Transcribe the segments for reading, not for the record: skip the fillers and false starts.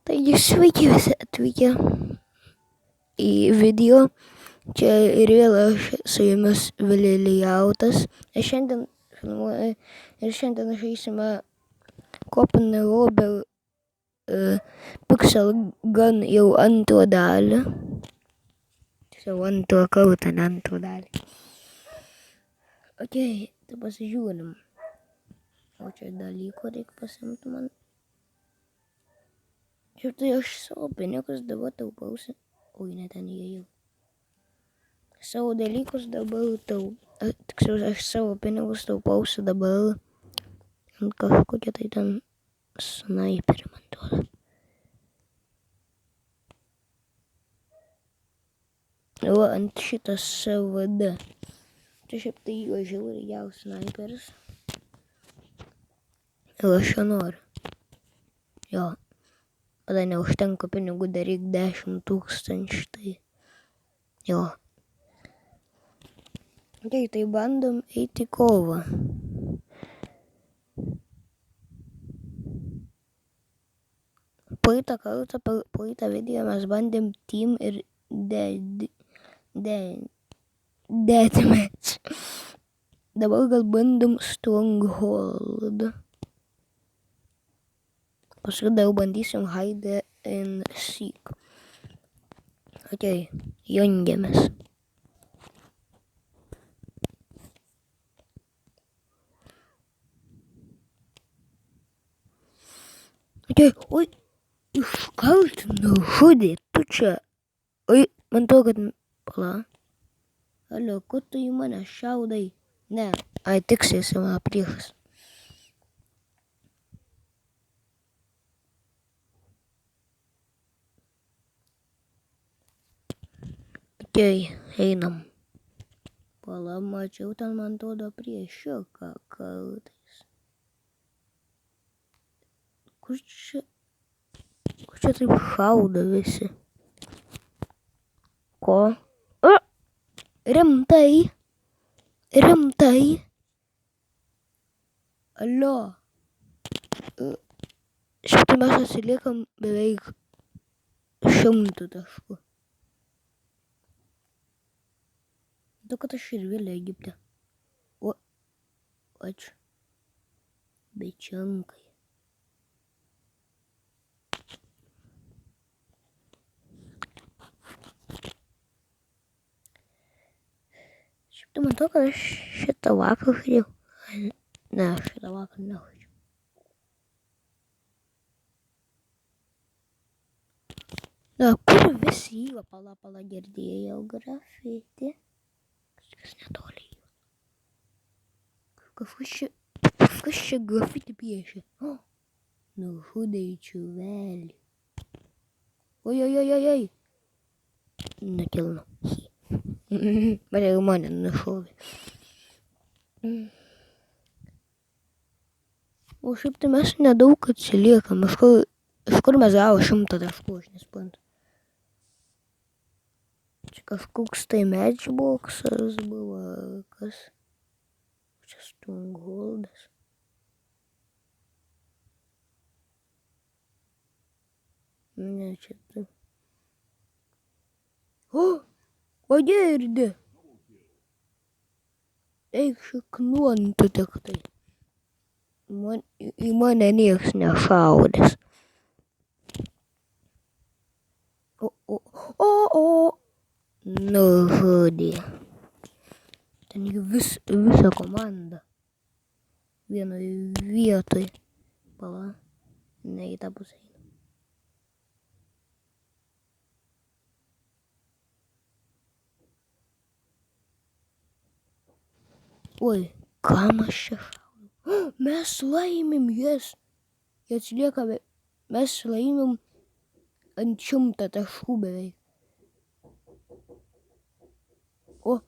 Taigi sveiki visi atvykę į video. Čia ir vėl aš su jumis Vililijautas. Ir šiandien filmuoju ir šiandien žaisime Copenhagen Robber Pixel Gun jau antrą dalį. Tiesiog antrą kartą, ne antrą dalį. Ok, tai pasižiūrim. O čia dalyko reikia pasimti man. Šiaip tai aš savo pinigus dabar taupausi. Oi, ne ten įėjau. Savo dalykus dabar tiksliau, aš savo pinigus taupausi dabar ant kažkokia tai ten snaiperį, man atrodo. O ant šitas SVD. Čia šiaip tai jo žiauriai geras snaiperis. Ir aš jo noriu. Jo. Tada neužtenka pinigų, dar reikia 10 000, tai jo. Okay, tai bandom eiti į kovą. Praeitą kartą, praeitą video mes bandėm team ir deathmatch. Dabar gal bandom stronghold. Paskui dar bandysim hide and seek. Ok, jungiamės. Ok, oi, iškart nužudė, tu čia. Oi, man to, kad... Pala. Alio, kur tu į mane šaudai? Ne, ai, tiksliai esi mano priešas. Ok, einam. Pala, mačiau ten, man atrodo, priešiuką kartais. Kur čia taip šaudo visi? Ko? Rimtai? Rimtai? Alio. Šitai mes atsiliekam beveik 100 taškų. Tu, kad aš ir vėl Egipte. O, ačiū. Bečankai. Šiaip tu man to, kad aš šitą vakarą žaidžiau. Ne, šitą vakarą nežaidžiau. Na, kur visi yra? Pala, girdėjau grafitį. Kažkas netoli. Kažkas čia grafitį piešia. Nužudai čiuvelį. Oi. Nekilnu. Bet jau mane nušovė. O šiaip tai mes nedaug atsiliekam. Iš kur mes gavo 100 taškų, aš nesuprantu. Čia kažkoks tai matchboxas buvo, kas? Čia strongholdas. Ne, čia taip. O girdi. Eik šiknuontų tik tai. Į mane nieks nešaudės. Nužudė. Ten visą komandą. Vienoje vietoje. Pala. Ne į tą pusę. Oi, kam aš čia šaudau? Mes laimim jas. Jie atsilieka, mes laimim ant 100 taškų beveik. O,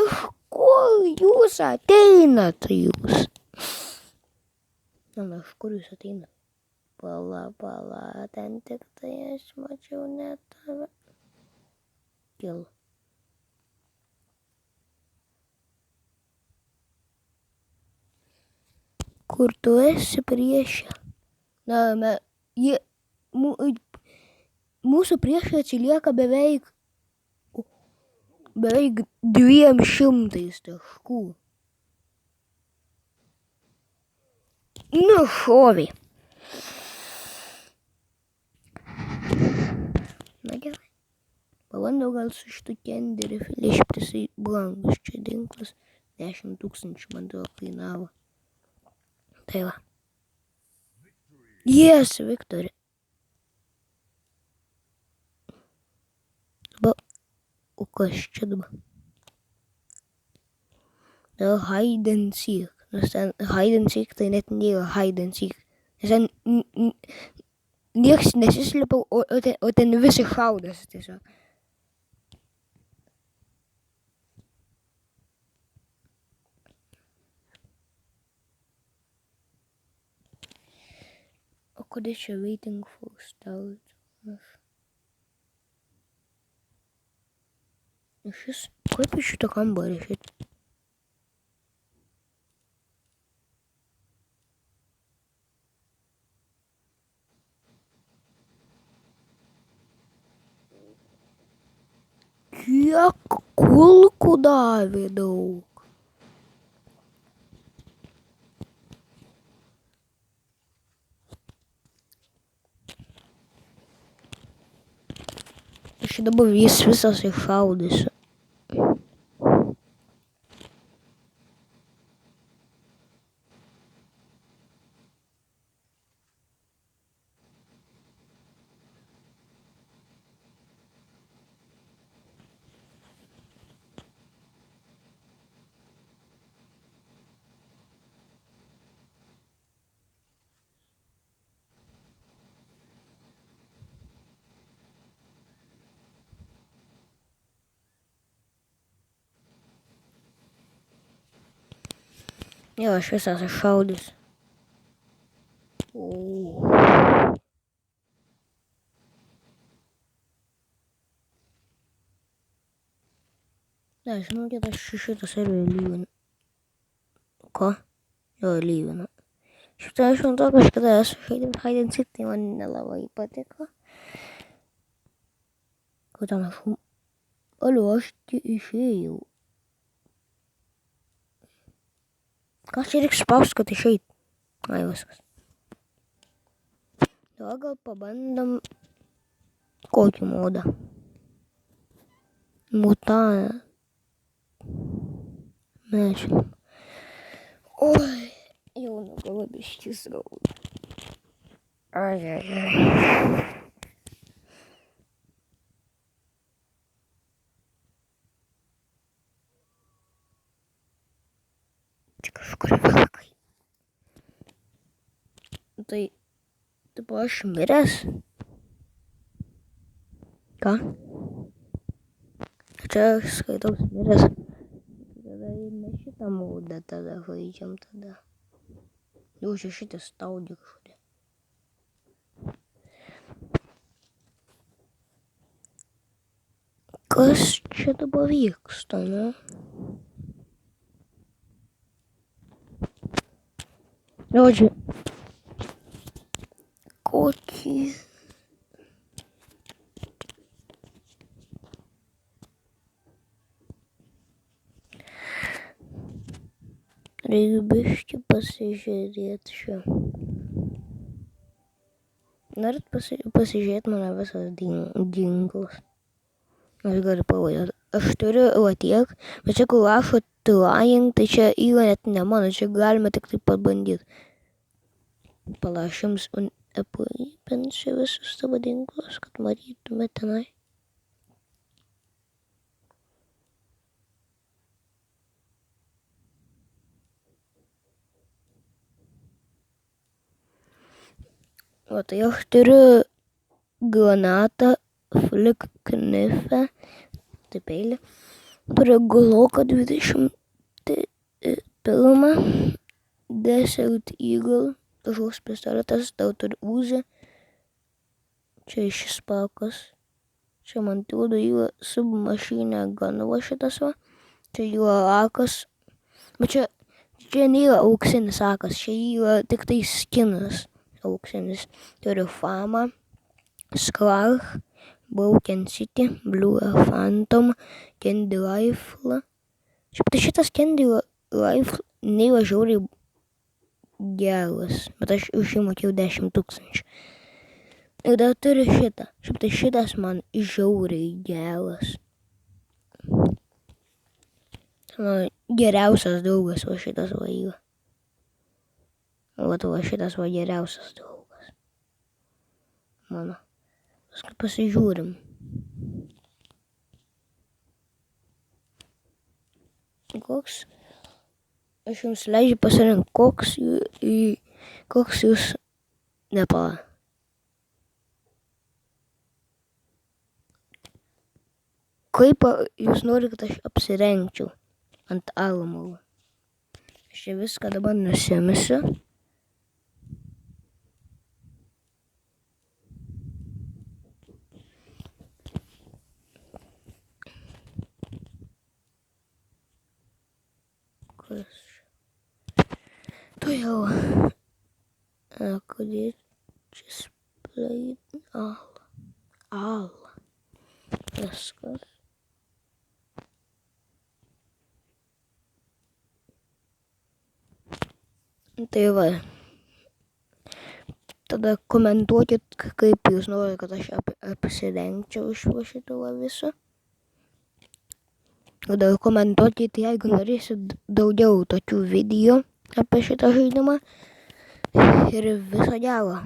iš kur jūs ateinat jūs? Na, iš kur jūs ateinat? Pala, ten tik tai aš mačiau ne tave. Kil. Kur tu esi priešė? Na, jie mūsų priešai atsilieka beveik 200 taškų. Nušovė. Na gerai. Pabandau gal su šitu kenderiu išpti, jisai brangus čia ginklas. 10 000 man to kainavo. Tai va. Yes, Victory. O kas čia dabar? Dabar hide and seek. Nes ten hide and seek tai net nėra hide and seek. Nes ten nieks nesislepia, o ten visi šaudosi tiesiog. O kodėl čia waiting for start? Šis, kaip iš šito kambarį šit? Kiek kulkų davė daug. Aš dabar visas iššaudysiu. Jo, aš visas iššaudysiu. Ne, žinokit, aš šitą serverį lyginu. Ko? Jo, lyginu. Šitą aš man to kažkada esu žaidęs hide and seek, tai man nelabai patiko. Ko ten aš... Alio, aš išėjau. Ką čia reikia spausti, kad išeit? Ai, viskas. Dabar gal pabandom kokį modą. Mutaną. Nežinau. Oi, jau nugalą biškis rauda. Ai. Čia kažkur vilkai. Tai, tipo, aš miręs. Ką? Čia aš skaitau miręs. Tada ir ne šitą modą tada žaidžiam tada. Jau čia šitas staudė kažkodėl. Kas čia dabar vyksta, ne? Žodžiu. Kokį... Reikia biškį pasižiūrėti čia. Norit pasižiūrėti mano visas ginklas. Aš galiu pavaizduoti. Aš turiu va tiek, bet čia kur rašo trying, tai čia yra net ne mano, čia galime tik tai pabandyti. Pala, aš jums aprūpinsiu visus savo ginklus, kad matytume tenai. O tai aš turiu granatą, flikknifę, tai peilį. Turiu Glock 21, Desert Eagle, žuvis pistoletas, tau turiu Uzi. Čia šis pakas. Čia man atrodo yra submachine gun va šitas va. Čia yra akas. Bet čia nėra auksinis akas, čia yra tik tai skinas auksinis. Turiu Fama, Skrarch, Broken City, Blue Phantom, Candy Rifle. Šiaip tai šitas Candy Rifle nėra žiauriai geras, bet aš už jį mokėjau 10 000. Ir dar turiu šitą. Šiaip tai šitas man žiauriai geras. Geriausias draugas va šitas va yra. Va šitas va geriausias draugas. Mano. Paskui pasižiūrim. Koks? Aš jums leidžiu pasirinkti, koks jūs nepala. Kaip jūs norite, kad aš apsirengčiau ant armoro? Aš čia viską dabar nusimesiu. Tu jau. Could you just play all? Viskas. Tai va. Tada komentuokit, kaip jūs norite, kad aš apsirengčiau iš šito viso. Tada komentuokit, jeigu norėsit daugiau tokių video apie šitą žaidimą. Ir viso gero.